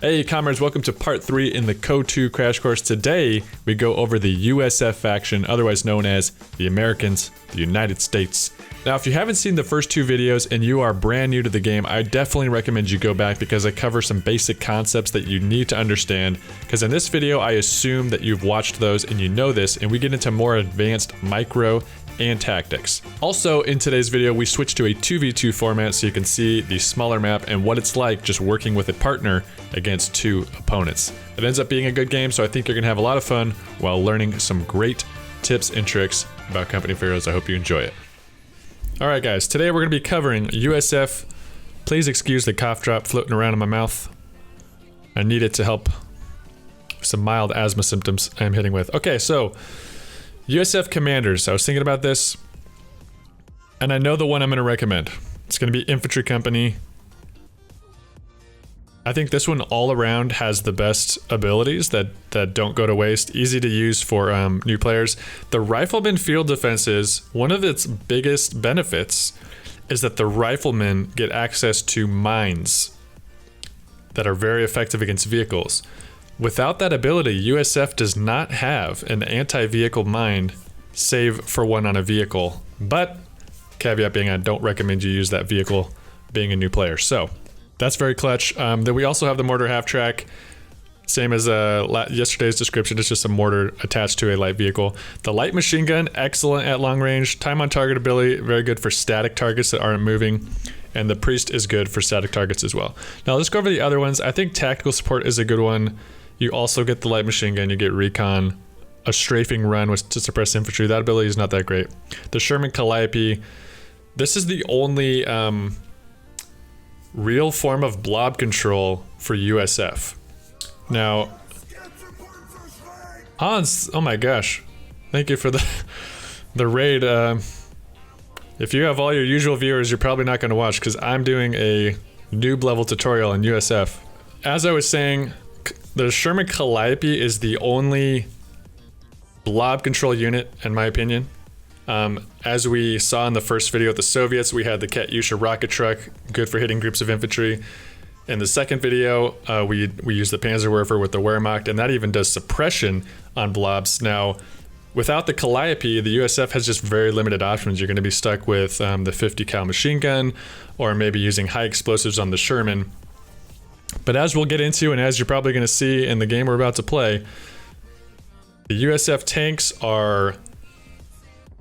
Hey comrades, welcome to part 3 in the CoH2 crash course. Today we go over the USF faction, otherwise known as the Americans, the United States. Now if you haven't seen the first 2 videos and you are brand new to the game, I definitely recommend you go back because I cover some basic concepts that you need to understand, because in this video I assume that you've watched those and you know this, and we get into more advanced micro and tactics. Also in today's video we switch to a 2v2 format so you can see the smaller map and what it's like just working with a partner against 2 opponents. It ends up being a good game, so I think you're gonna have a lot of fun while learning some great tips and tricks about Company of Heroes. I hope you enjoy it. Alright guys, today we're gonna be covering USF. Please excuse the cough drop floating around in my mouth. I need it to help some mild asthma symptoms I'm hitting with. Okay, so USF commanders. I was thinking about this, and I know the one I'm going to recommend. It's going to be Infantry Company. I think this one all around has the best abilities that don't go to waste. Easy to use for new players. The Rifleman Field Defenses, one of its biggest benefits is that the Riflemen get access to mines that are very effective against vehicles. Without that ability, USF does not have an anti-vehicle mine save for one on a vehicle. But, caveat being I don't recommend you use that vehicle being a new player. So, that's very clutch. Then we also have the mortar half-track. Same as yesterday's description, it's just a mortar attached to a light vehicle. The light machine gun, excellent at long range. Time on target ability, very good for static targets that aren't moving. And the priest is good for static targets as well. Now let's go over the other ones. I think tactical support is a good one. You also get the light machine gun, you get recon, a strafing run to suppress infantry. That ability is not that great. The Sherman Calliope, this is the only real form of blob control for USF. Now, Hans, oh my gosh, thank you for the raid. If you have all your usual viewers, you're probably not going to watch because I'm doing a noob level tutorial in USF. As I was saying, the Sherman Calliope is the only blob control unit, in my opinion. As we saw in the first video with the Soviets, we had the Katyusha rocket truck, good for hitting groups of infantry. In the second video, we used the Panzerwerfer with the Wehrmacht, and that even does suppression on blobs. Now, without the Calliope, the USF has just very limited options. You're going to be stuck with the 50 cal machine gun, or maybe using high explosives on the Sherman. But as we'll get into, and as you're probably going to see in the game we're about to play, the USF tanks are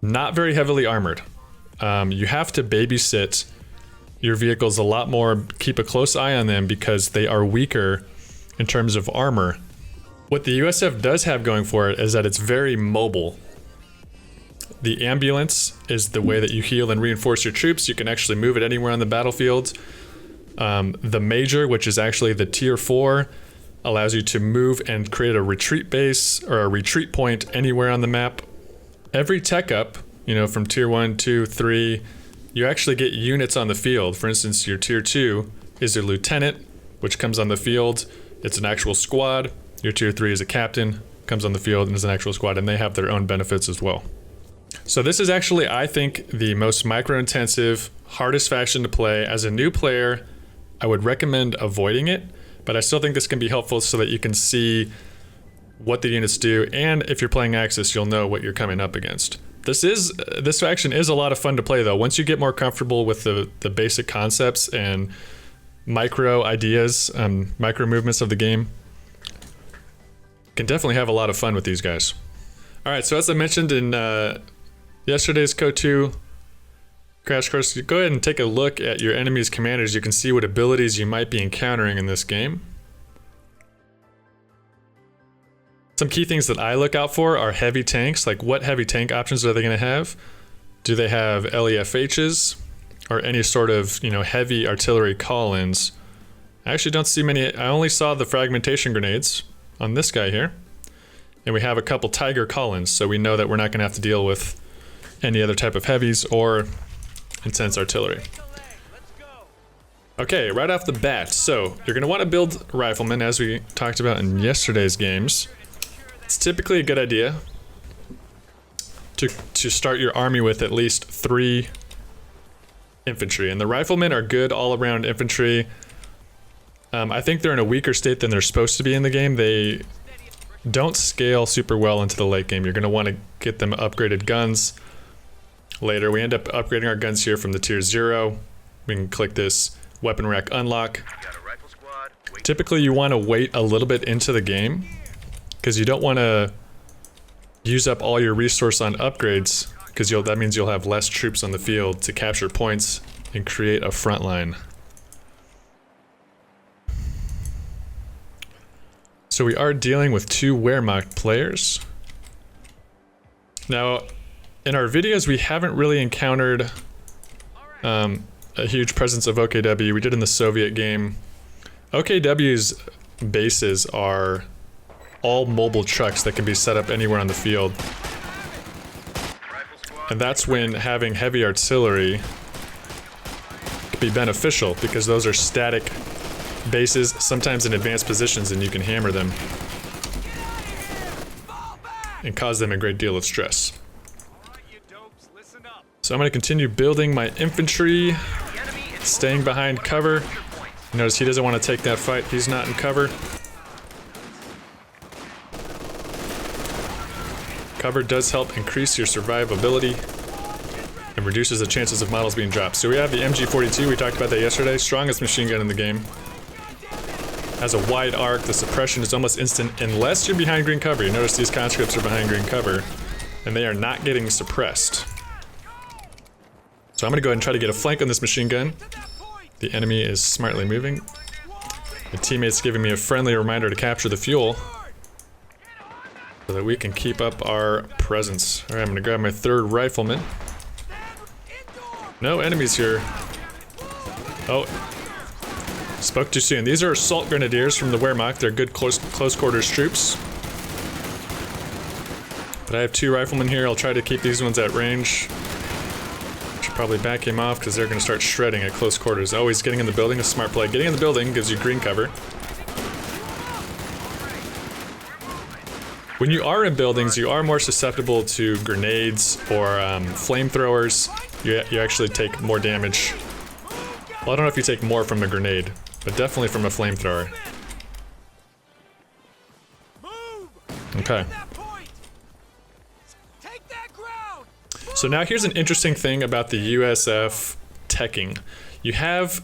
not very heavily armored. You have to babysit your vehicles a lot more, keep a close eye on them because they are weaker in terms of armor. What the USF does have going for it is that it's very mobile. The ambulance is the way that you heal and reinforce your troops. You can actually move it anywhere on the battlefield. The Major, which is actually the tier 4, allows you to move and create a retreat base or a retreat point anywhere on the map. Every tech up, you know, from tier 1, 2, 3, you actually get units on the field. For instance, your tier 2 is a lieutenant, which comes on the field. It's an actual squad. Your tier 3 is a captain, comes on the field and is an actual squad, and they have their own benefits as well. So this is actually, I think, the most micro-intensive, hardest faction to play. As a new player, I would recommend avoiding it, but I still think this can be helpful so that you can see what the units do, and if you're playing Axis, you'll know what you're coming up against. This faction is a lot of fun to play though. Once you get more comfortable with the basic concepts and micro ideas, micro movements of the game, you can definitely have a lot of fun with these guys. Alright, so as I mentioned in yesterday's CoH2 crash course, go ahead and take a look at your enemy's commanders. You can see what abilities you might be encountering in this game. Some key things that I look out for are heavy tanks. Like, what heavy tank options are they going to have? Do they have LEFHs or any sort of, you know, heavy artillery call-ins? I actually don't see many. I only saw the fragmentation grenades on this guy here, and we have a couple Tiger call-ins, so we know that we're not going to have to deal with any other type of heavies or intense artillery. Okay, right off the bat, so you're going to want to build riflemen, as we talked about in yesterday's games. It's typically a good idea to start your army with at least 3 infantry, and the riflemen are good all-around infantry. I think they're in a weaker state than they're supposed to be in the game. They don't scale super well into the late game. You're going to want to get them upgraded guns later. We end up upgrading our guns here from the tier 0. We can click this weapon rack unlock. Typically you want to wait a little bit into the game because you don't want to use up all your resource on upgrades, because that means you'll have less troops on the field to capture points and create a front line. So we are dealing with 2 Wehrmacht players. Now, in our videos, we haven't really encountered a huge presence of OKW. We did in the Soviet game. OKW's bases are all mobile trucks that can be set up anywhere on the field. And that's when having heavy artillery can be beneficial, because those are static bases, sometimes in advanced positions, and you can hammer them and cause them a great deal of stress. So I'm going to continue building my infantry, staying behind cover. Notice he doesn't want to take that fight. He's not in cover. Cover does help increase your survivability and reduces the chances of models being dropped. So we have the MG42, we talked about that yesterday, strongest machine gun in the game. Has a wide arc, the suppression is almost instant unless you're behind green cover. You notice these conscripts are behind green cover and they are not getting suppressed. So I'm gonna go ahead and try to get a flank on this machine gun. The enemy is smartly moving. The teammate's giving me a friendly reminder to capture the fuel so that we can keep up our presence. Alright, I'm gonna grab my 3rd rifleman. No enemies here. Oh. Spoke too soon. These are assault grenadiers from the Wehrmacht. They're good close quarters troops. But I have 2 riflemen here. I'll try to keep these ones at range. Should probably back him off because they're going to start shredding at close quarters. Always getting in the building, a smart play. Getting in the building gives you green cover. When you are in buildings, you are more susceptible to grenades or flamethrowers. You actually take more damage. Well, I don't know if you take more from a grenade, but definitely from a flamethrower. Okay. So now here's an interesting thing about the USF teching. You have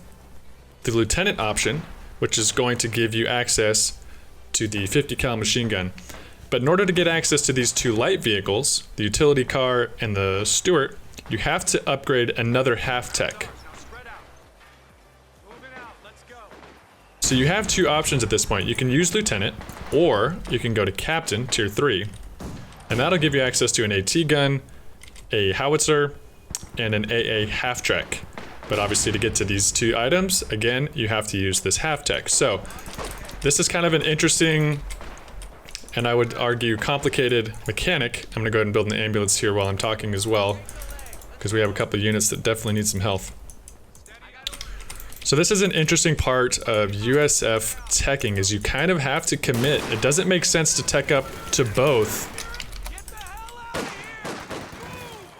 the lieutenant option, which is going to give you access to the 50 cal machine gun. But in order to get access to these 2 light vehicles, the utility car and the Stuart, you have to upgrade another half tech. So you have 2 options at this point. You can use lieutenant, or you can go to captain, tier 3, and that'll give you access to an AT gun, a howitzer, and an AA half track. But obviously to get to these 2 items, again, you have to use this half tech. So this is kind of an interesting, and I would argue complicated mechanic. I'm gonna go ahead and build an ambulance here while I'm talking as well, because we have a couple of units that definitely need some health. So this is an interesting part of USF teching, is you kind of have to commit. It doesn't make sense to tech up to both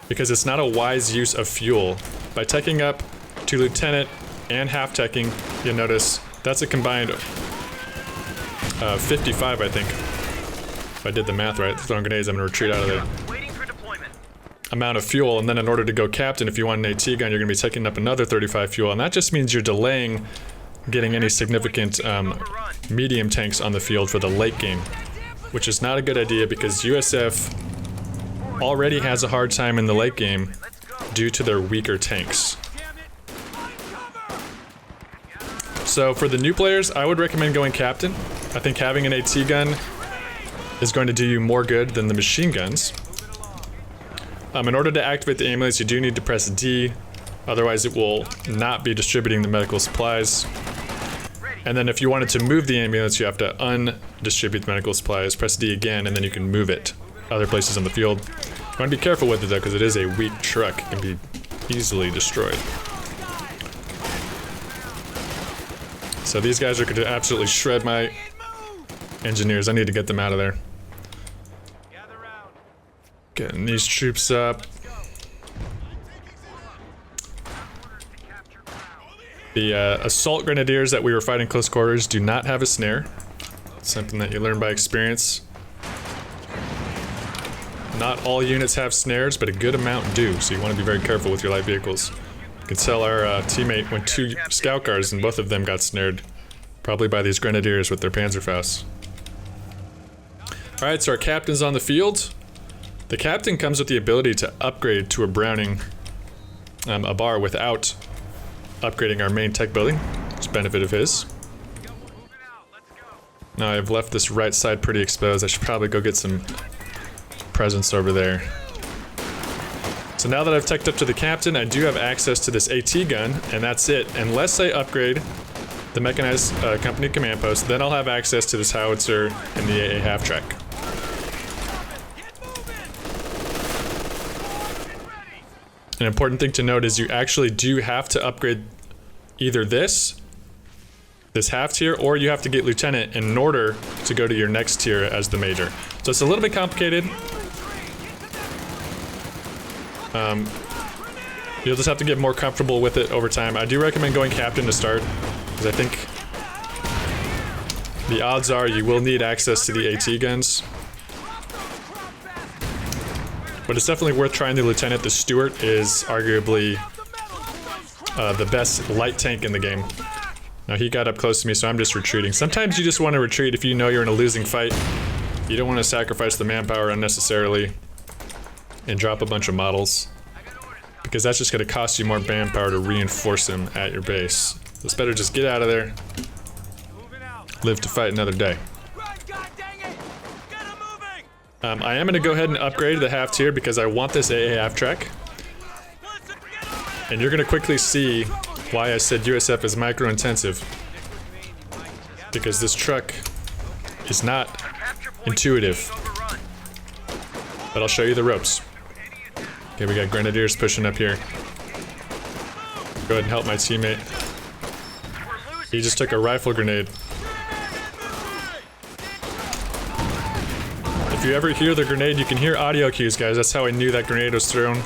because it's not a wise use of fuel. By teching up to lieutenant and half teching, you'll notice that's a combined 55, I think. If I did the math right, throwing grenades, I'm gonna retreat out of there. Amount of fuel, and then in order to go captain, if you want an AT gun, you're going to be taking up another 35 fuel, and that just means you're delaying getting any significant medium tanks on the field for the late game, which is not a good idea because USF already has a hard time in the late game due to their weaker tanks. So for the new players, I would recommend going captain. I think having an AT gun is going to do you more good than the machine guns. In order to activate the ambulance, you do need to press D, otherwise it will not be distributing the medical supplies. And then if you wanted to move the ambulance, you have to undistribute the medical supplies, press D again, and then you can move it other places on the field. You want to be careful with it though, because it is a weak truck, it can be easily destroyed. So these guys are going to absolutely shred my engineers. I need to get them out of there. Getting these troops up. The assault grenadiers that we were fighting close quarters do not have a snare. It's something that you learn by experience. Not all units have snares, but a good amount do, so you want to be very careful with your light vehicles. You can tell our teammate went 2 scout cars and both of them got snared. Probably by these grenadiers with their Panzerfausts. Alright, so our captain's on the field. The captain comes with the ability to upgrade to a Browning, a bar, without upgrading our main tech building. It's a benefit of his. Now I've left this right side pretty exposed. I should probably go get some presence over there. So now that I've teched up to the captain, I do have access to this AT gun, and that's it. Unless I upgrade the mechanized company command post, then I'll have access to this howitzer and the AA half-track. An important thing to note is you actually do have to upgrade either this half tier, or you have to get lieutenant in order to go to your next tier as the major. So it's a little bit complicated. You'll just have to get more comfortable with it over time. I do recommend going captain to start, because I think the odds are you will need access to the AT guns. But it's definitely worth trying the lieutenant. The Stuart is arguably the best light tank in the game. Now he got up close to me, so I'm just retreating. Sometimes you just want to retreat if you know you're in a losing fight. You don't want to sacrifice the manpower unnecessarily and drop a bunch of models, because that's just going to cost you more manpower to reinforce him at your base. It's better just get out of there, live to fight another day. I am going to go ahead and upgrade the half tier because I want this AA half track. And you're going to quickly see why I said USF is micro intensive. Because this truck is not intuitive. But I'll show you the ropes. Okay, we got grenadiers pushing up here. Go ahead and help my teammate. He just took a rifle grenade. If you ever hear the grenade, you can hear audio cues, guys. That's how I knew that grenade was thrown.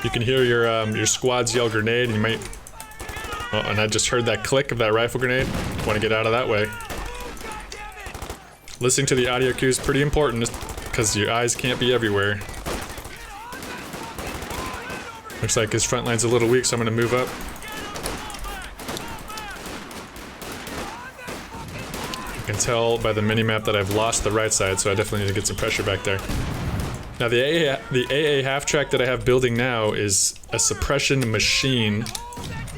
You can hear your squads yell grenade, and you might... Oh, and I just heard that click of that rifle grenade. Want to get out of that way. Listening to the audio cues is pretty important, because your eyes can't be everywhere. Looks like his front line's a little weak, so I'm going to move up. I can tell by the mini-map that I've lost the right side, so I definitely need to get some pressure back there. Now the AA half-track that I have building now is a suppression machine.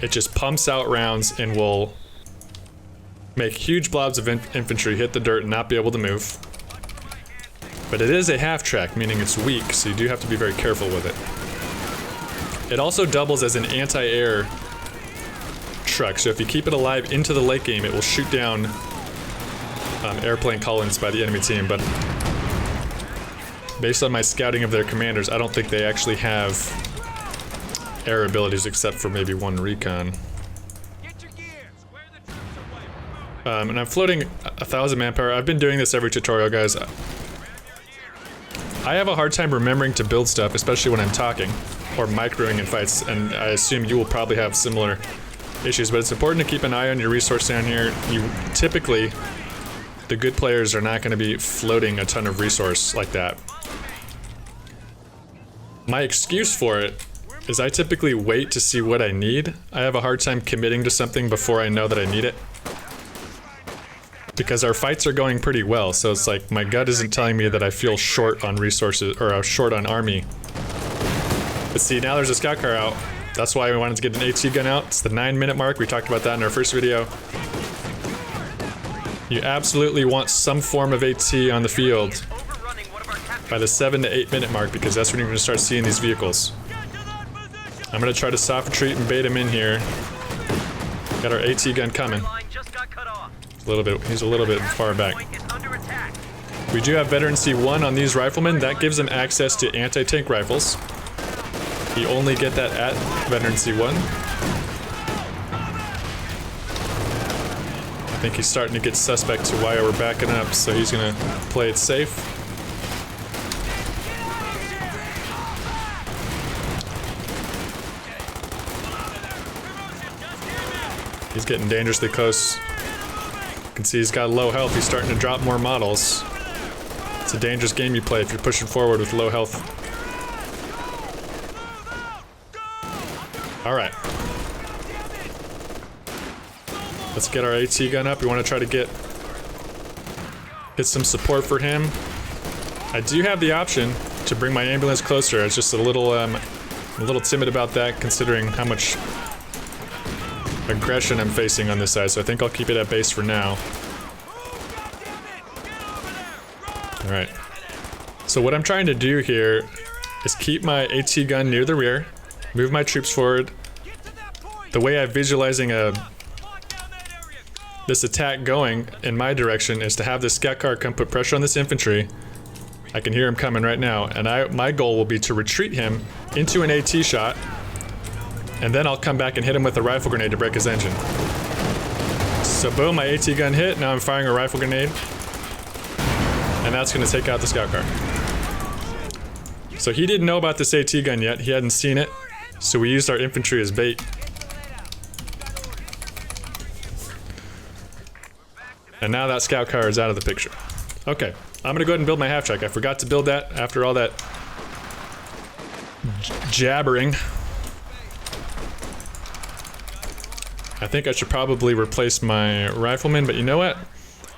It just pumps out rounds and will make huge blobs of infantry hit the dirt and not be able to move. But it is a half-track, meaning it's weak, so you do have to be very careful with it. It also doubles as an anti-air truck, so if you keep it alive into the late game, it will shoot down airplane call-ins by the enemy team, but based on my scouting of their commanders, I don't think they actually have air abilities except for maybe one recon. And I'm floating 1,000 manpower. I've been doing this every tutorial, guys. I have a hard time remembering to build stuff, especially when I'm talking or microing in fights, and I assume you will probably have similar issues, but it's important to keep an eye on your resource down here. You typically, the good players are not going to be floating a ton of resource like that. My excuse for it is I typically wait to see what I need. I have a hard time committing to something before I know that I need it. Because our fights are going pretty well, so it's like my gut isn't telling me that I feel short on resources, or short on army. But see, now there's a scout car out. That's why we wanted to get an AT gun out. It's the 9-minute mark. We talked about that in our first video. You absolutely want some form of AT on the field by the 7 to 8 minute mark, because that's when you're going to start seeing these vehicles. I'm going to try to soft retreat and bait him in here. Got our AT gun coming. He's a little bit far back. We do have veteran C1 on these riflemen. That gives them access to anti-tank rifles. You only get that at veteran C1. I think he's starting to get suspect to why we're backing up, so he's gonna play it safe. He's getting dangerously close. You can see he's got low health. He's starting to drop more models. It's a dangerous game you play if you're pushing forward with low health. Alright. Let's get our AT gun up. We want to try to get some support for him. I do have the option to bring my ambulance closer. It's just a little timid about that considering how much aggression I'm facing on this side, so I think I'll keep it at base for now. Alright. So what I'm trying to do here is keep my AT gun near the rear, move my troops forward. The way I'm visualizing this attack going in my direction is to have this scout car come put pressure on this infantry. I can hear him coming right now, and my goal will be to retreat him into an AT shot, and then I'll come back and hit him with a rifle grenade to break his engine. So boom, my AT gun hit, now I'm firing a rifle grenade, and that's gonna take out the scout car. So he didn't know about this AT gun yet, he hadn't seen it, so we used our infantry as bait. And now that scout car is out of the picture. Okay, I'm gonna go ahead and build my half track. I forgot to build that after all that jabbering. I think I should probably replace my rifleman, but you know what?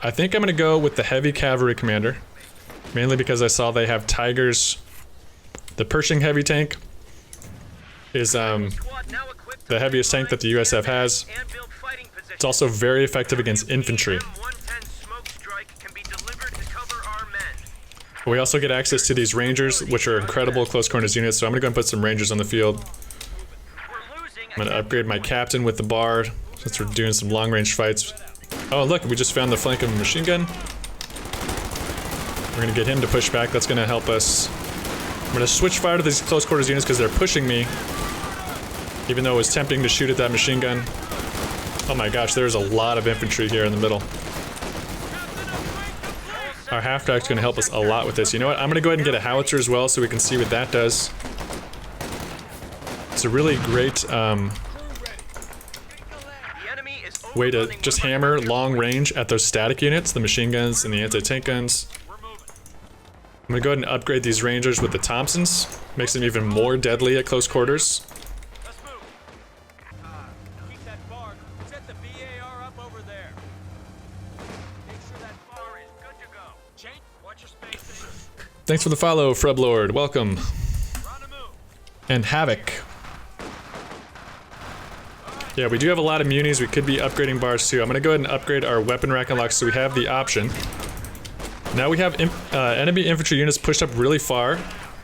I think I'm gonna go with the heavy cavalry commander, mainly because I saw they have Tigers. The Pershing heavy tank is the heaviest tank that the USF has. It's also very effective against infantry. We also get access to these Rangers, which are incredible close quarters units, so I'm gonna go and put some Rangers on the field. I'm gonna upgrade my captain with the Bard, since we're doing some long-range fights. Oh look, we just found the flank of a machine gun. We're gonna get him to push back, that's gonna help us. I'm gonna switch fire to these close quarters units because they're pushing me, even though it was tempting to shoot at that machine gun. Oh my gosh, there's a lot of infantry here in the middle. Our half track's gonna help us a lot with this. You know what? I'm gonna go ahead and get a howitzer as well so we can see what that does. It's a really great way to just hammer long range at those static units, the machine guns and the anti-tank guns. I'm gonna go ahead and upgrade these Rangers with the Thompsons. Makes them even more deadly at close quarters. Thanks for the follow, Freblord. Welcome. And Havoc. Yeah, we do have a lot of munis. We could be upgrading bars too. I'm gonna go ahead and upgrade our weapon rack and lock so we have the option. Now we have enemy infantry units pushed up really far.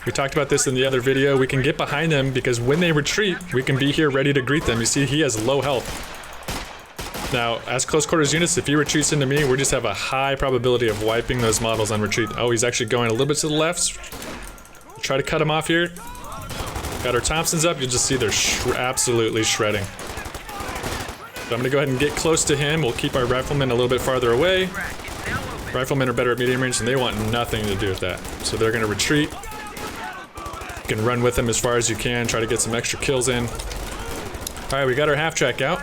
We talked about this in the other video. We can get behind them because when they retreat, we can be here ready to greet them. You see, he has low health. Now, as close quarters units, if he retreats into me, we just have a high probability of wiping those models on retreat. Oh, he's actually going a little bit to the left. Try to cut him off here. Got our Thompsons up. You'll just see they're absolutely shredding. So I'm gonna go ahead and get close to him. We'll keep our riflemen a little bit farther away. Riflemen are better at medium range and they want nothing to do with that. So they're gonna retreat. You can run with them as far as you can, try to get some extra kills in. Alright, we got our half track out.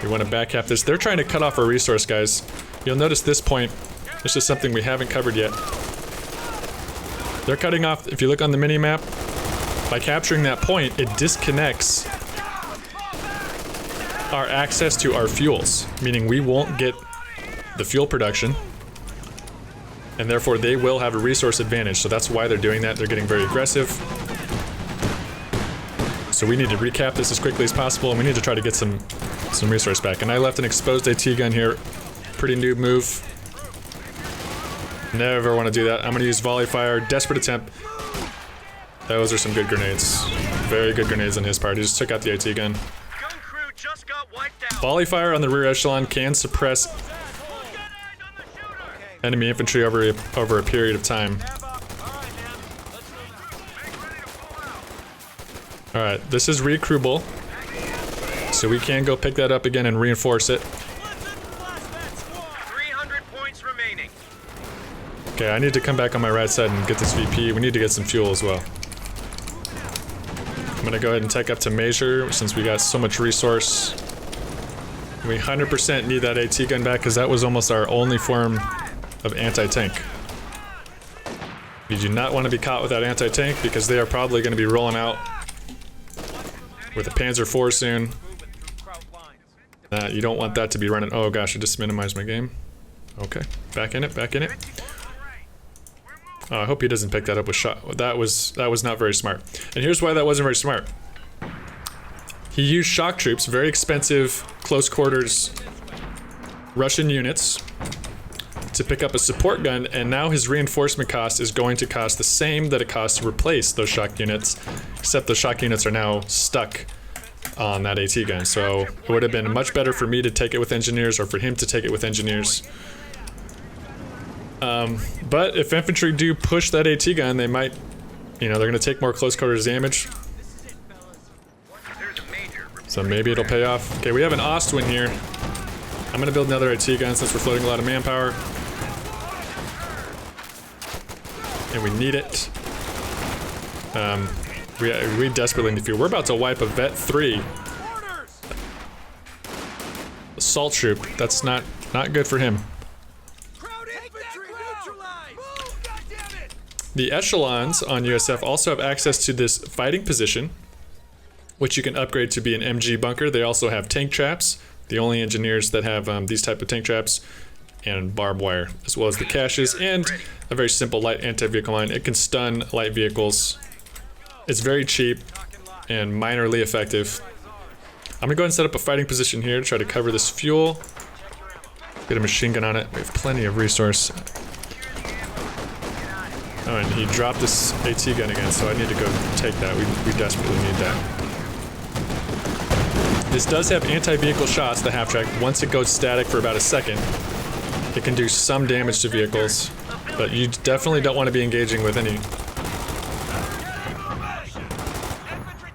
We want to back half this. They're trying to cut off our resource, guys. You'll notice this point. This is something we haven't covered yet. They're cutting off, if you look on the mini-map, by capturing that point, it disconnects our access to our fuels, meaning we won't get the fuel production, and therefore they will have a resource advantage. So that's why they're doing that. They're getting very aggressive. So we need to recap this as quickly as possible, and we need to try to get some resource back. And I left an exposed AT gun here. Pretty noob move. Never want to do that. I'm going to use volley fire. Desperate attempt. Those are some good grenades. Very good grenades on his part. He just took out the AT gun. Volley fire on the rear echelon can suppress enemy infantry over a period of time. Alright, this is recruitable. So we can go pick that up again and reinforce it. 300 points remaining. Okay, I need to come back on my right side and get this VP. We need to get some fuel as well. I'm gonna go ahead and take up to Measure since we got so much resource. We 100% need that AT gun back because that was almost our only form of anti-tank. You do not want to be caught with that anti-tank because they are probably going to be rolling out with a Panzer IV soon. You don't want that to be running. Oh gosh, I just minimized my game. Okay, back in it, back in it. Oh, I hope he doesn't pick that up with shot. That was not very smart. And here's why that wasn't very smart. He used shock troops, very expensive, close quarters Russian units, to pick up a support gun, and now his reinforcement cost is going to cost the same that it costs to replace those shock units, except the shock units are now stuck on that AT gun. So it would have been much better for me to take it with engineers or for him to take it with engineers. But if infantry do push that AT gun, they might, you know, they're going to take more close quarters damage. So maybe it'll pay off. Okay, we have an Ostwin here. I'm going to build another AT gun since we're floating a lot of manpower. And we need it. We desperately need fuel. We're about to wipe a Vet 3 assault troop. That's not good for him. The echelons on USF also have access to this fighting position, which you can upgrade to be an MG bunker. They also have tank traps, the only engineers that have these type of tank traps, and barbed wire, as well as the caches, and a very simple light anti-vehicle mine. It can stun light vehicles. It's very cheap and minorly effective. I'm gonna go ahead and set up a fighting position here to try to cover this fuel. Get a machine gun on it. We have plenty of resource. Oh, and he dropped this AT gun again, so I need to go take that. We desperately need that. This does have anti-vehicle shots, the half-track. Once it goes static for about a second, it can do some damage to vehicles, but you definitely don't want to be engaging with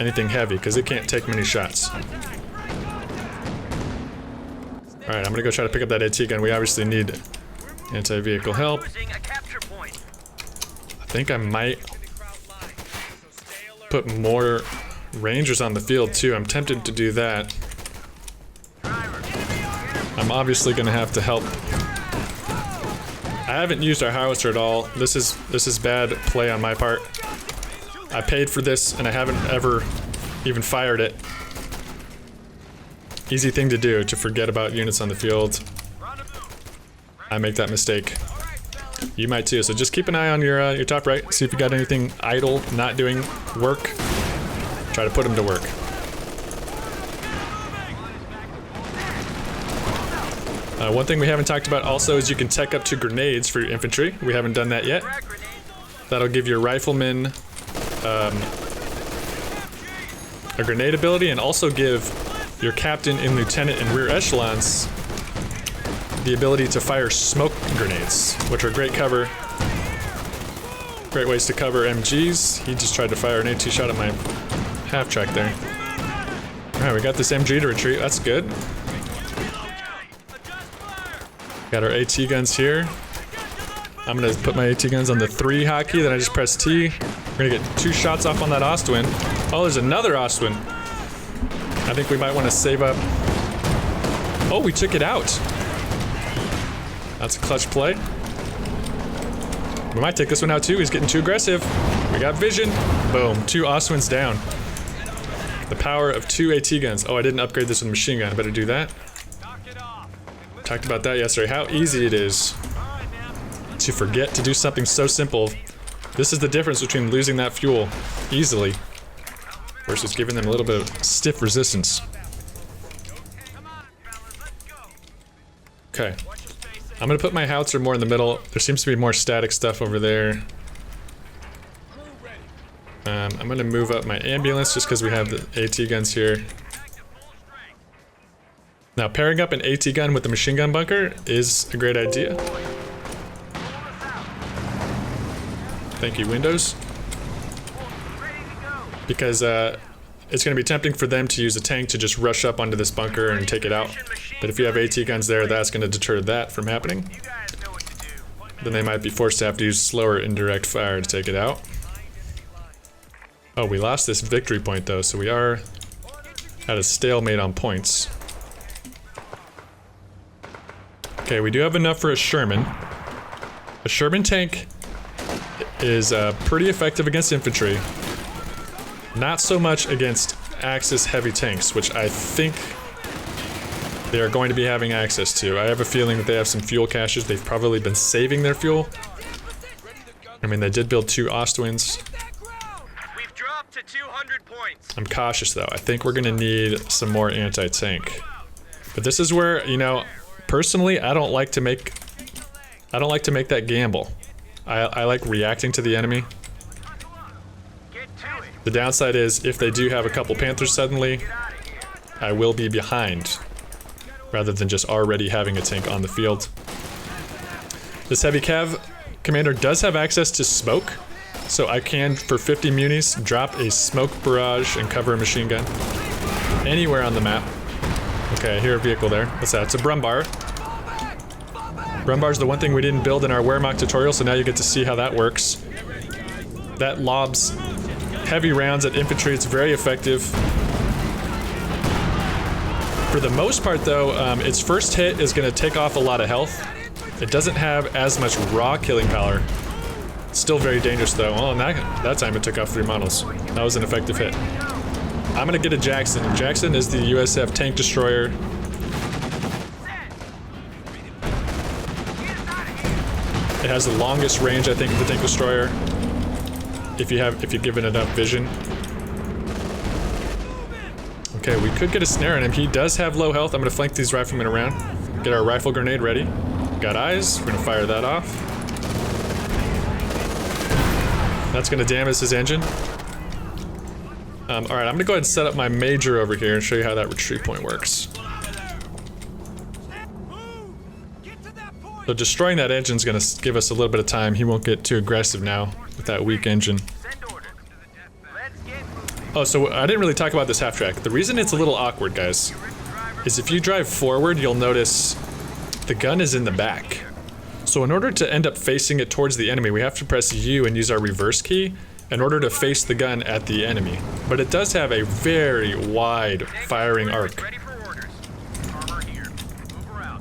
anything heavy, because it can't take many shots. Alright, I'm gonna go try to pick up that AT gun. We obviously need anti-vehicle help. I think I might put more Rangers on the field too. I'm tempted to do that. I'm obviously gonna have to help. I haven't used our howitzer at all. This is bad play on my part. I paid for this and I haven't ever even fired it. Easy thing to do, to forget about units on the field. I make that mistake. You might too, so just keep an eye on your top right. See if you got anything idle, not doing work. Try to put them to work. One thing we haven't talked about also is you can tech up to grenades for your infantry. We haven't done that yet. That'll give your riflemen a grenade ability, and also give your captain and lieutenant and rear echelons the ability to fire smoke grenades, which are great cover. Great ways to cover MGs. He just tried to fire an AT shot at my half-track there. Alright, we got this MG to retreat. That's good. Got our AT guns here. I'm gonna put my AT guns on the 3 hotkey, then I just press T. We're gonna get 2 shots off on that Ostwin. Oh, there's another Ostwin. I think we might want to save up. Oh, we took it out. That's a clutch play. We might take this one out too. He's getting too aggressive. We got vision. Boom. 2 Ostwins down. The power of 2 AT guns. Oh, I didn't upgrade this with a machine gun. I better do that. Talked about that yesterday. How easy it is to forget to do something so simple. This is the difference between losing that fuel easily versus giving them a little bit of stiff resistance. Okay. I'm gonna put my howitzer more in the middle. There seems to be more static stuff over there. I'm gonna move up my ambulance just because we have the AT guns here. Now, pairing up an AT gun with the machine gun bunker is a great idea. Thank you, Windows. Because it's going to be tempting for them to use a tank to just rush up onto this bunker and take it out. But if you have AT guns there, that's going to deter that from happening. Then they might be forced to have to use slower indirect fire to take it out. Oh, we lost this victory point though, so we are at a stalemate on points. Okay, we do have enough for a Sherman. A Sherman tank is pretty effective against infantry. Not so much against Axis heavy tanks, which I think they are going to be having access to. I have a feeling that they have some fuel caches. They've probably been saving their fuel. I mean, they did build 2 Ostwinds. We've dropped to 200 points. I'm cautious though. I think we're gonna need some more anti-tank. But this is where, you know, personally, I don't like to make that gamble. I like reacting to the enemy. The downside is if they do have a couple Panthers suddenly, I will be behind rather than just already having a tank on the field. This heavy cav commander does have access to smoke, so I can, for 50 munis, drop a smoke barrage and cover a machine gun anywhere on the map. Okay, I hear a vehicle there. What's that? It's a Brumbar. Brumbar's the one thing we didn't build in our Wehrmacht tutorial, so now you get to see how that works. That lobs heavy rounds at infantry. It's very effective. For the most part though, its first hit is going to take off a lot of health. It doesn't have as much raw killing power. Still very dangerous though. Well, and that time it took off 3 models. That was an effective hit. I'm going to get a Jackson. Jackson is the USF tank destroyer. It has the longest range, I think, of the tank destroyer. If you give it enough vision. Okay, we could get a snare on him. He does have low health. I'm gonna flank these riflemen around. Get our rifle grenade ready. Got eyes. We're gonna fire that off. That's gonna damage his engine. Alright, I'm gonna go ahead and set up my major over here and show you how that retreat point works. So destroying that engine is going to give us a little bit of time. He won't get too aggressive now with that weak engine. Oh, so I didn't really talk about this half track. The reason it's a little awkward, guys, is if you drive forward, you'll notice the gun is in the back. So in order to end up facing it towards the enemy, we have to press U and use our reverse key in order to face the gun at the enemy. But it does have a very wide firing arc.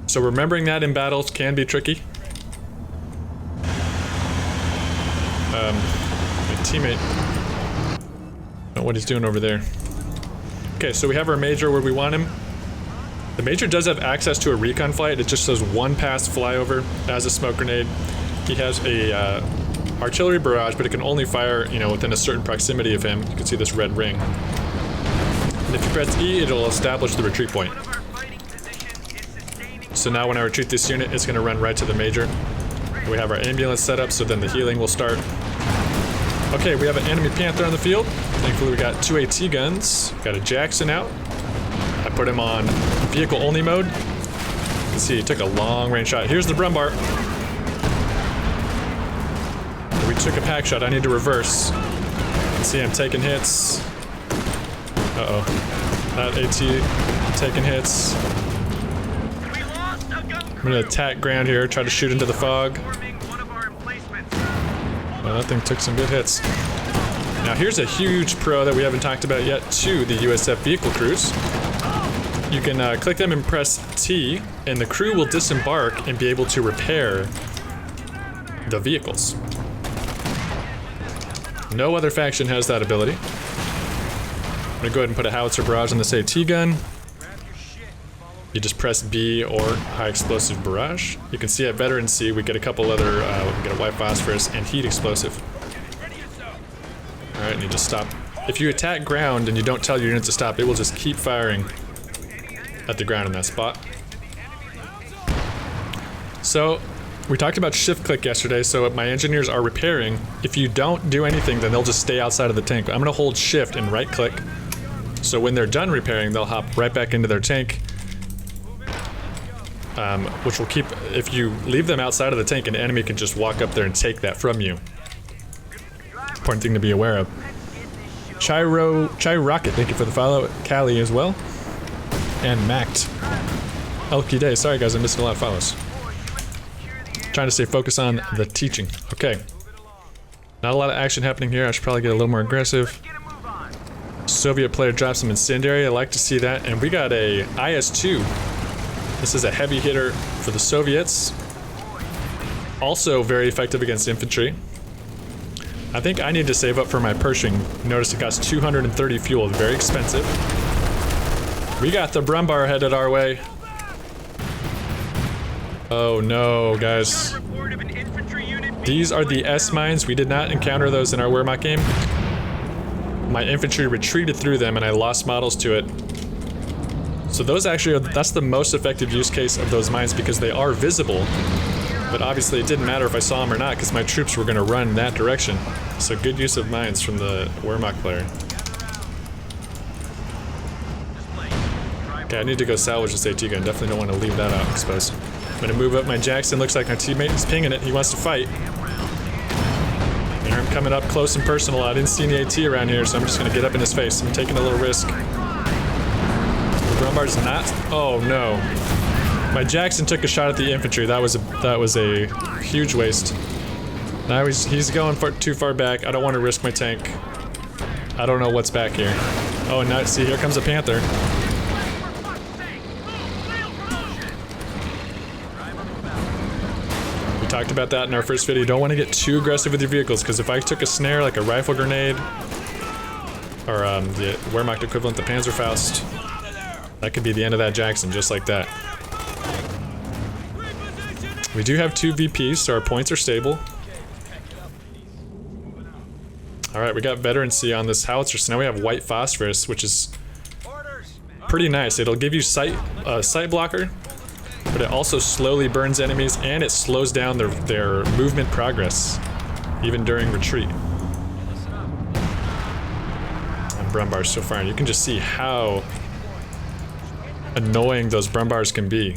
So remembering that in battles can be tricky. My teammate, I don't know what he's doing over there. Okay, so we have our major where we want him. The major does have access to a recon flight. It just says 1 pass flyover as a smoke grenade. He has a artillery barrage, but it can only fire, you know, within a certain proximity of him. You can see this red ring. And if you press E, it'll establish the retreat point. So now when I retreat this unit, it's going to run right to the major. We have our ambulance set up, so then the healing will start. Okay, we have an enemy Panther on the field. Thankfully we got 2 AT guns. Got a Jackson out. I put him on vehicle only mode. You can see he took a long range shot. Here's the Brumbar. We took a pack shot. I need to reverse. You can see I'm taking hits. Uh-oh. That AT taking hits. I'm gonna attack ground here, try to shoot into the fog. Well, that thing took some good hits. Now here's a huge pro that we haven't talked about yet to the USF vehicle crews. You can click them and press T, and the crew will disembark and be able to repair the vehicles. No other faction has that ability. I'm gonna go ahead and put a howitzer barrage on this AT gun. You just press B or high explosive barrage. You can see at veteran C we get a couple other, we get a white phosphorus and heat explosive. Alright, and you just stop. If you attack ground and you don't tell your unit to stop, it will just keep firing at the ground in that spot. So, we talked about shift click yesterday, so my engineers are repairing. If you don't do anything, then they'll just stay outside of the tank. I'm gonna hold shift and right click. So when they're done repairing, they'll hop right back into their tank. Which will keep, if you leave them outside of the tank, an enemy can just walk up there and take that from you. Important thing to be aware of. Chai Rocket, thank you for the follow. Callie as well. And Mact. Elky Day, sorry guys, I'm missing a lot of follows. Trying to stay focused on the teaching. Okay. Not a lot of action happening here, I should probably get a little more aggressive. Soviet player drops some incendiary, I like to see that. And we got a IS-2 This is a heavy hitter for the Soviets. Also very effective against infantry. I think I need to save up for my Pershing. Notice it costs 230 fuel, very expensive. We got the Brumbar headed our way. Oh no, guys. These are the S mines. We did not encounter those in our Wehrmacht game. My infantry retreated through them and I lost models to it. So those actually are, that's the most effective use case of those mines because they are visible. But obviously it didn't matter if I saw them or not because my troops were going to run in that direction. So good use of mines from the Wehrmacht player. Okay, I need to go salvage this AT gun. Definitely don't want to leave that out exposed. I'm going to move up my Jackson. Looks like my teammate is pinging it. He wants to fight. And I'm coming up close and personal. I didn't see any AT around here, so I'm just going to get up in his face. I'm taking a little risk. The Brumbar's not. Oh no. My Jackson took a shot at the infantry. That was a huge waste. Now he's going too far back. I don't want to risk my tank. I don't know what's back here. Oh, and now see, here comes a Panther. We talked about that in our first video. You don't want to get too aggressive with your vehicles because if I took a snare like a rifle grenade or the Wehrmacht equivalent, the Panzerfaust, that could be the end of that Jackson, just like that. We do have 2 VPs, so our points are stable. Alright, we got veterancy on this howitzer, so now we have white phosphorus, which is pretty nice. It'll give you sight blocker, but it also slowly burns enemies, and it slows down their movement progress, even during retreat. And Brumbar's so far, and you can just see how annoying those Brumbars can be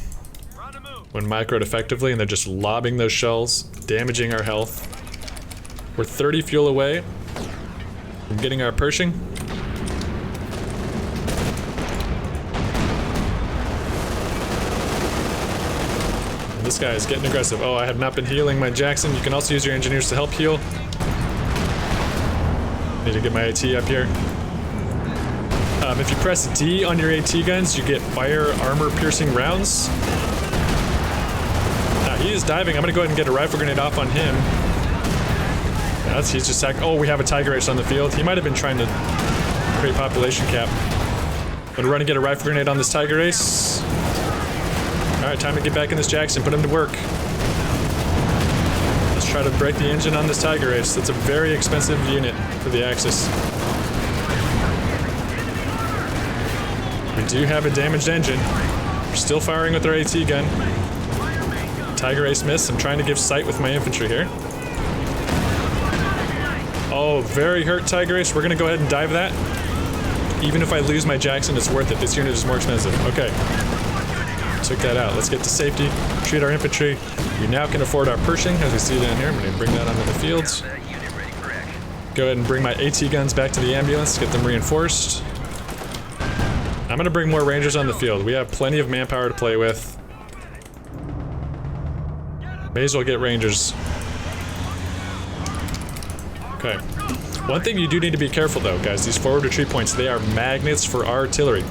when microed effectively, and they're just lobbing those shells, damaging our health. We're 30 fuel away from getting our Pershing. And this guy is getting aggressive. Oh, I have not been healing my Jackson. You can also use your engineers to help heal. Need to get my AT up here. If you press D on your AT guns, you get fire armor piercing rounds. He is diving. I'm gonna go ahead and get a rifle grenade off on him. He's just oh, we have a Tiger Ace on the field. He might have been trying to create population cap. I'm gonna run and get a rifle grenade on this Tiger Ace. Alright, time to get back in this Jackson, put him to work. Let's try to break the engine on this Tiger Ace. It's a very expensive unit for the Axis. We do have a damaged engine. We're still firing with our AT gun. Tiger Ace miss. I'm trying to give sight with my infantry here. Oh, very hurt Tiger Ace. We're gonna go ahead and dive that. Even if I lose my Jackson, it's worth it. This unit is more expensive. Okay. Took that out. Let's get to safety. Treat our infantry. We now can afford our Pershing, as we see down here. I'm gonna bring that onto the fields. Go ahead and bring my AT guns back to the ambulance, get them reinforced. I'm gonna bring more Rangers on the field. We have plenty of manpower to play with. May as well get Rangers. Okay. One thing you do need to be careful though, guys, these forward retreat points, they are magnets for artillery.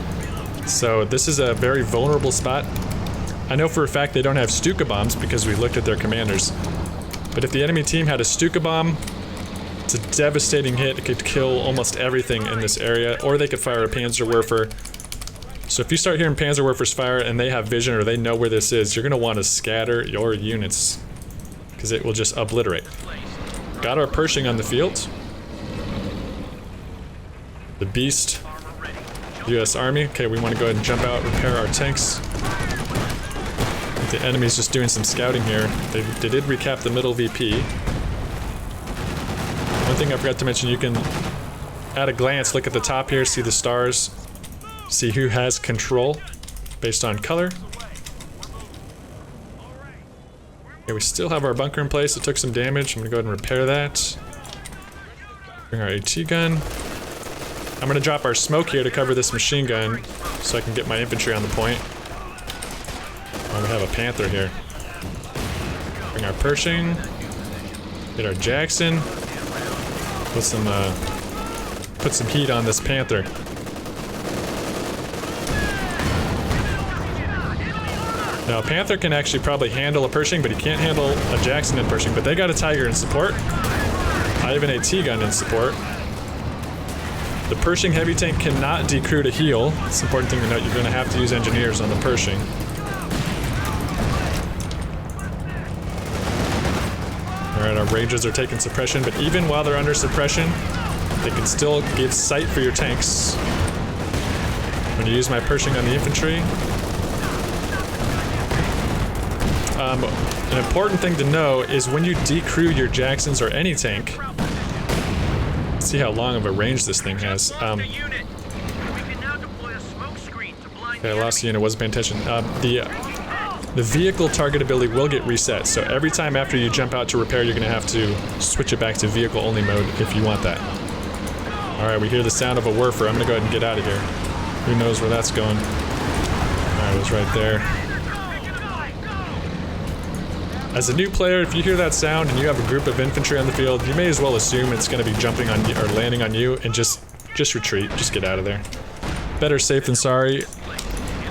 So this is a very vulnerable spot. I know for a fact they don't have Stuka bombs because we looked at their commanders. But if the enemy team had a Stuka bomb, it's a devastating hit. It could kill almost everything in this area, or they could fire a Panzerwerfer. So if you start hearing Panzerwerfers fire and they have vision or they know where this is, you're going to want to scatter your units because it will just obliterate. Got our Pershing on the field. The Beast, US Army. Okay, we want to go ahead and jump out, repair our tanks. The enemy's just doing some scouting here. They did recap the middle VP. One thing I forgot to mention, you can, at a glance, look at the top here, see the stars. See who has control based on color. Okay, we still have our bunker in place. It took some damage. I'm gonna go ahead and repair that. Bring our AT gun. I'm gonna drop our smoke here to cover this machine gun so I can get my infantry on the point. Oh, we have a Panther here. Bring our Pershing. Get our Jackson. Put some heat on this Panther. Now, Panther can actually probably handle a Pershing, but he can't handle a Jackson in Pershing. But they got a Tiger in support. I have an AT gun in support. The Pershing heavy tank cannot decrew to heal. It's an important thing to note. You're going to have to use engineers on the Pershing. Alright, our Rangers are taking suppression, but even while they're under suppression, they can still give sight for your tanks. I'm going to use my Pershing on the infantry. An important thing to know is when you decrew your Jacksons or any tank, see how long of a range this thing has. Okay, I lost the unit, wasn't paying attention. The vehicle targetability will get reset, so every time after you jump out to repair, you're going to have to switch it back to vehicle only mode if you want that. Alright, we hear the sound of a Werfer. I'm going to go ahead and get out of here. Who knows where that's going? Alright, it was right there. As a new player, if you hear that sound and you have a group of infantry on the field, you may as well assume it's going to be jumping on you or landing on you and just retreat. Just get out of there. Better safe than sorry.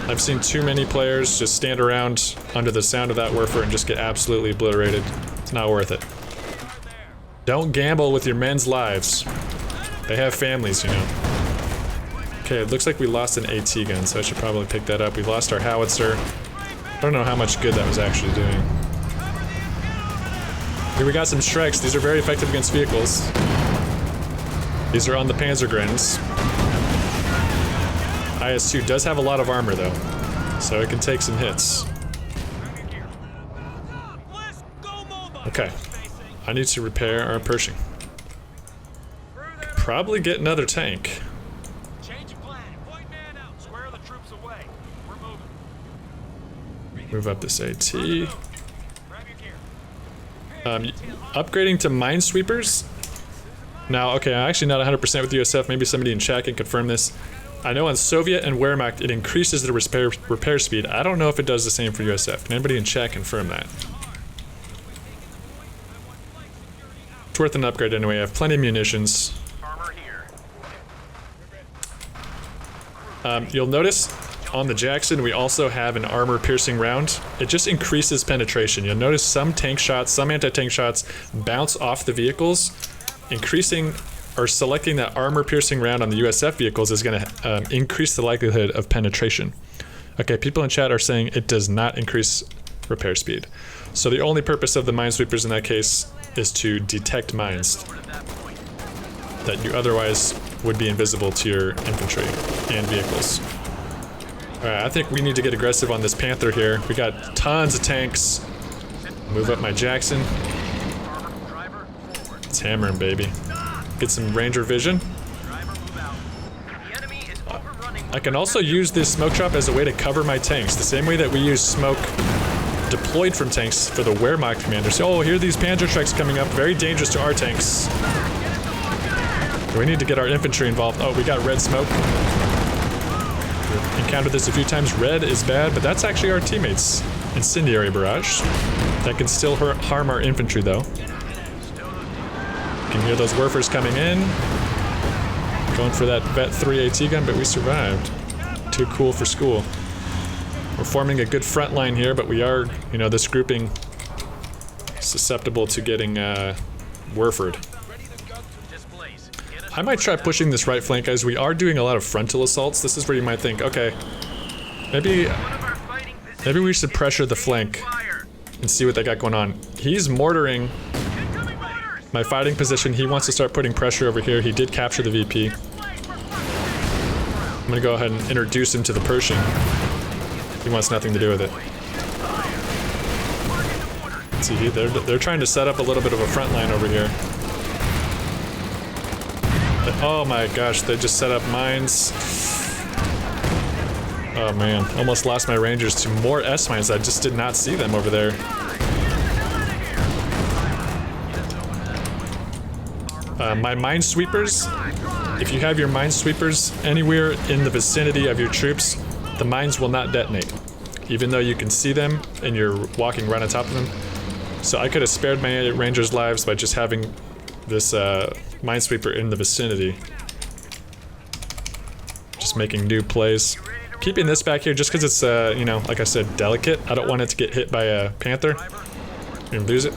I've seen too many players just stand around under the sound of that Werfer and just get absolutely obliterated. It's not worth it. Don't gamble with your men's lives. They have families, you know. Okay, it looks like we lost an AT gun, so I should probably pick that up. We lost our howitzer. I don't know how much good that was actually doing. Here we got some Shreks. These are very effective against vehicles. These are on the Panzergrens. IS-2 does have a lot of armor though, so it can take some hits. Okay, I need to repair our Pershing. Could probably get another tank. Move up this AT. Upgrading to minesweepers. Now, okay, I'm actually not 100% with USF. Maybe somebody in chat can confirm this. I know on Soviet and Wehrmacht it increases the repair speed. I don't know if it does the same for USF. Can anybody in chat confirm that? It's worth an upgrade anyway. I have plenty of munitions. You'll notice on the Jackson we also have an armor-piercing round. It just increases penetration. You'll notice some tank shots, some anti-tank shots bounce off the vehicles. Increasing or selecting that armor-piercing round on the USF vehicles is going to increase the likelihood of penetration. Okay, people in chat are saying it does not increase repair speed. So the only purpose of the minesweepers in that case is to detect mines that you otherwise would be invisible to your infantry and vehicles. Alright, I think we need to get aggressive on this Panther here. We got tons of tanks. Move up my Jackson. It's hammering, baby. Get some Ranger vision. I can also use this smoke drop as a way to cover my tanks, the same way that we use smoke deployed from tanks for the Wehrmacht commanders. Oh, here are these Panzer trucks coming up, very dangerous to our tanks. We need to get our infantry involved. Oh, we got red smoke. We've encountered this a few times. Red is bad, but that's actually our teammates. Incendiary barrage. That can still harm our infantry, though. You can hear those Werfers coming in. Going for that Vet 3 AT gun, but we survived. Too cool for school. We're forming a good front line here, but we are, you know, this grouping susceptible to getting Werfered. I might try pushing this right flank, guys. We are doing a lot of frontal assaults. This is where you might think, okay, maybe we should pressure the flank and see what they got going on. He's mortaring my fighting position. He wants to start putting pressure over here. He did capture the VP. I'm gonna go ahead and introduce him to the Pershing. He wants nothing to do with it. Let's see, they're trying to set up a little bit of a front line over here. Oh my gosh, they just set up mines. Oh man, almost lost my Rangers to more S-mines. I just did not see them over there. My minesweepers, if you have your minesweepers anywhere in the vicinity of your troops, the mines will not detonate, even though you can see them and you're walking right on top of them. So I could have spared my Rangers' lives by just having this minesweeper in the vicinity. Just making new plays. keeping this back here just because it's, you know, like I said, delicate. I don't want it to get hit by a panther and lose it.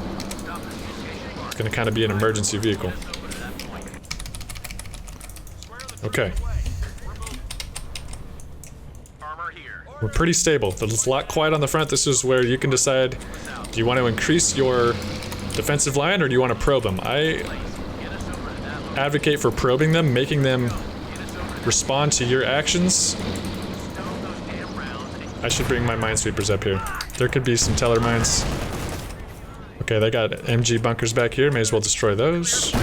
It's going to kind of be an emergency vehicle. Okay. We're pretty stable. There's a lot quiet on the front. This is where you can decide, do you want to increase your defensive line or do you want to probe them? I advocate for probing them, making them respond to your actions. I should bring my minesweepers up here. There could be some teller mines. Okay, they got MG bunkers back here. May as well destroy those.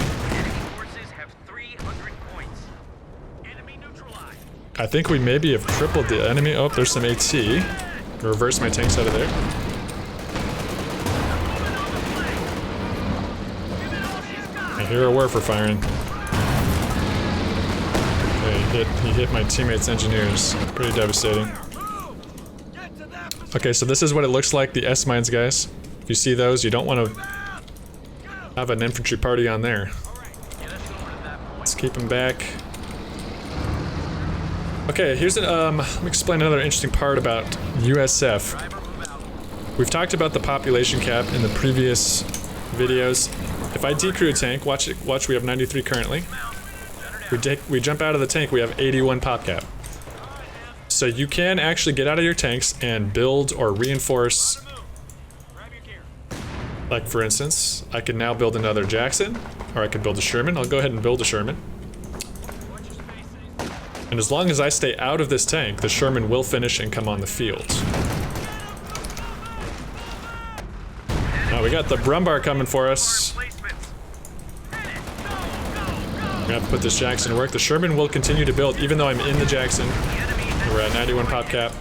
I think we maybe have crippled the enemy. Oh, there's some AT. Reverse my tanks out of there. I hear a Werfer firing. Okay, he hit my teammates' engineers. Pretty devastating. Okay, so this is what it looks like, the S-mines, guys. If you see those, you don't want to have an infantry party on there. Let's keep them back. Okay, here's an, let me explain another interesting part about USF. We've talked about the population cap in the previous videos. If I decrew a tank, watch, we have 93 currently. We jump out of the tank, we have 81 pop cap. So you can actually get out of your tanks and build or reinforce. Like for instance, I can now build another Jackson, or I could build a Sherman. I'll go ahead and build a Sherman. And as long as I stay out of this tank, the Sherman will finish and come on the field. Now we got the Brumbar coming for us. We have to put this Jackson to work. The Sherman will continue to build even though I'm in the Jackson. We're at 91 pop cap.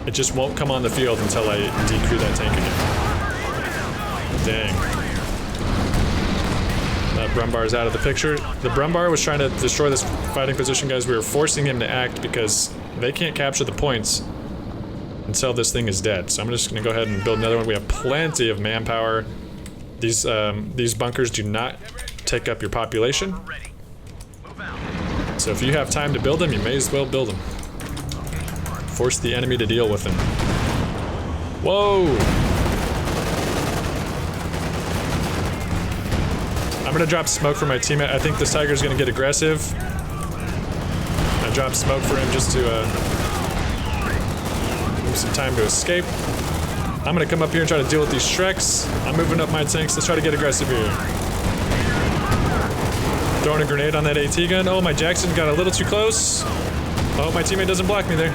It just won't come on the field until I decrew that tank again. Dang. That Brumbar is out of the picture. The Brumbar was trying to destroy this fighting position, guys. We were forcing him to act because they can't capture the points until this thing is dead. So I'm just going to go ahead and build another one. We have plenty of manpower. These bunkers do not take up your population. So if you have time to build them, you may as well build them. Force the enemy to deal with them. Whoa! I'm gonna drop smoke for my teammate. I think this Tiger's gonna get aggressive. I dropped smoke for him just to give him some time to escape. I'm gonna come up here and try to deal with these Shreks. I'm moving up my tanks. Let's try to get aggressive here. Throwing a grenade on that AT gun. Oh, my Jackson got a little too close. Oh, my teammate doesn't block me there.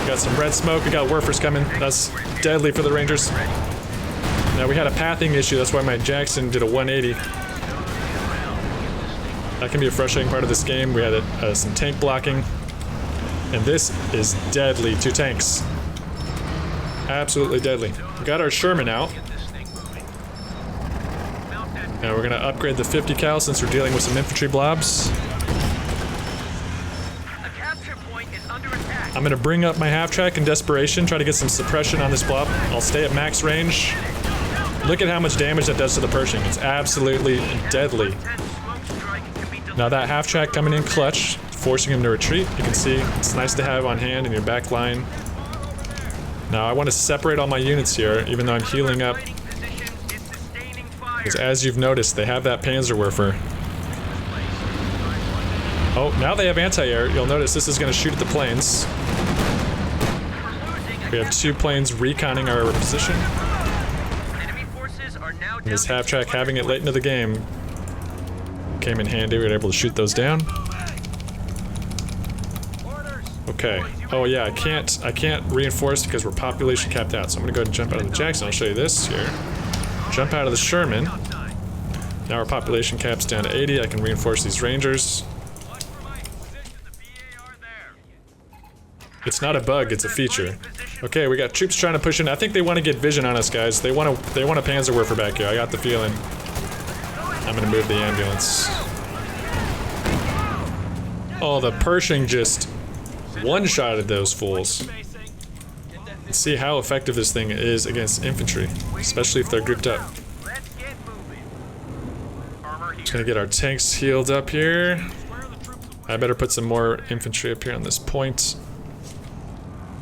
Got some red smoke. We got Werfers coming. That's deadly for the Rangers. Now we had a pathing issue, that's why my Jackson did a 180. That can be a frustrating part of this game. We had some tank blocking. And this is deadly to tanks. Absolutely deadly. We got our Sherman out. Now we're gonna upgrade the 50 cal since we're dealing with some infantry blobs. I'm gonna bring up my half-track in desperation, try to get some suppression on this blob. I'll stay at max range. Look at how much damage that does to the Pershing. It's absolutely deadly. Now that half-track coming in clutch, forcing him to retreat. You can see it's nice to have on hand in your back line. Now I want to separate all my units here, even though I'm healing up. Because as you've noticed, they have that Panzerwerfer. Oh, now they have anti-air. You'll notice this is going to shoot at the planes. We have 2 planes reconning our position. And this half-track, having it late into the game, came in handy. We were able to shoot those down. Okay. Oh yeah, I can't reinforce because we're population capped out. So I'm gonna go ahead and jump out of the Jackson. I'll show you this here. Jump out of the Sherman. Now our population cap's down to 80. I can reinforce these Rangers. It's not a bug, it's a feature. Okay, we got troops trying to push in. I think they want to get vision on us, guys. They want a Panzerwerfer back here. I got the feeling. I'm gonna move the ambulance. Oh, the Pershing just one-shotted those fools. Let's see how effective this thing is against infantry, especially if they're grouped up. Just gonna get our tanks healed up here. I better put some more infantry up here on this point.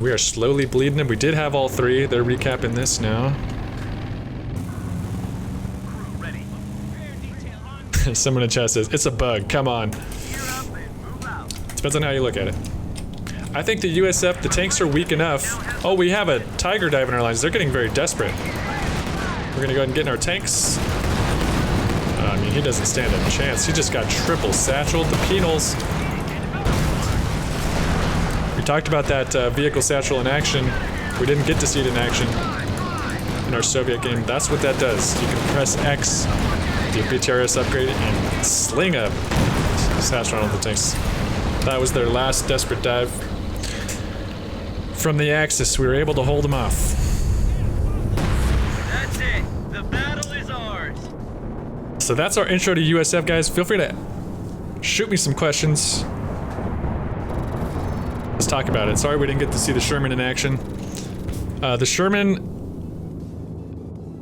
We are slowly bleeding them. We did have all three. They're recapping this now. Someone in chat says, it's a bug, come on. Depends on how you look at it. I think the USF, the tanks are weak enough. Oh, we have a Tiger dive in our lines. They're getting very desperate. We're gonna go ahead and get in our tanks. I mean, he doesn't stand a chance. He just got triple satcheled. The penals. We talked about that vehicle satchel in action. We didn't get to see it in action in our Soviet game. That's what that does. You can press X, do a BTRS upgrade, and sling a satchel on the tanks. That was their last desperate dive. From the Axis, we were able to hold them off. That's it. The battle is ours. So that's our intro to USF, guys. Feel free to shoot me some questions. Let's talk about it. Sorry we didn't get to see the Sherman in action. The Sherman,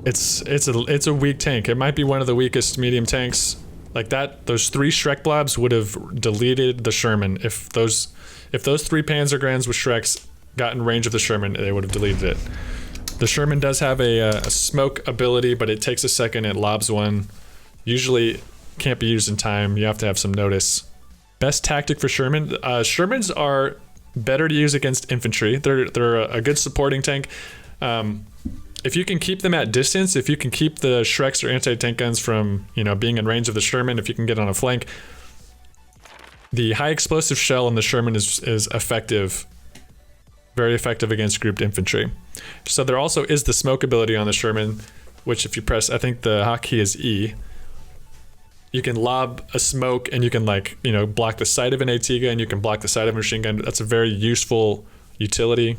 it's a weak tank. It might be one of the weakest medium tanks. Like that, those three Shrek blobs would have deleted the Sherman. If those three Panzergrans with Shreks got in range of the Sherman, they would have deleted it. The Sherman does have a smoke ability, but it takes a second. It lobs one. Usually can't be used in time. You have to have some notice. Best tactic for Sherman. Shermans are better to use against infantry. They're a good supporting tank. If you can keep them at distance, if you can keep the Shreks or anti-tank guns from, being in range of the Sherman, if you can get on a flank, the high explosive shell in the Sherman is effective, very effective against grouped infantry. So there also is the smoke ability on the Sherman, which if you press, I think the hotkey is E, you can lob a smoke and you can block the sight of an AT gun, you can block the sight of a machine gun. That's a very useful utility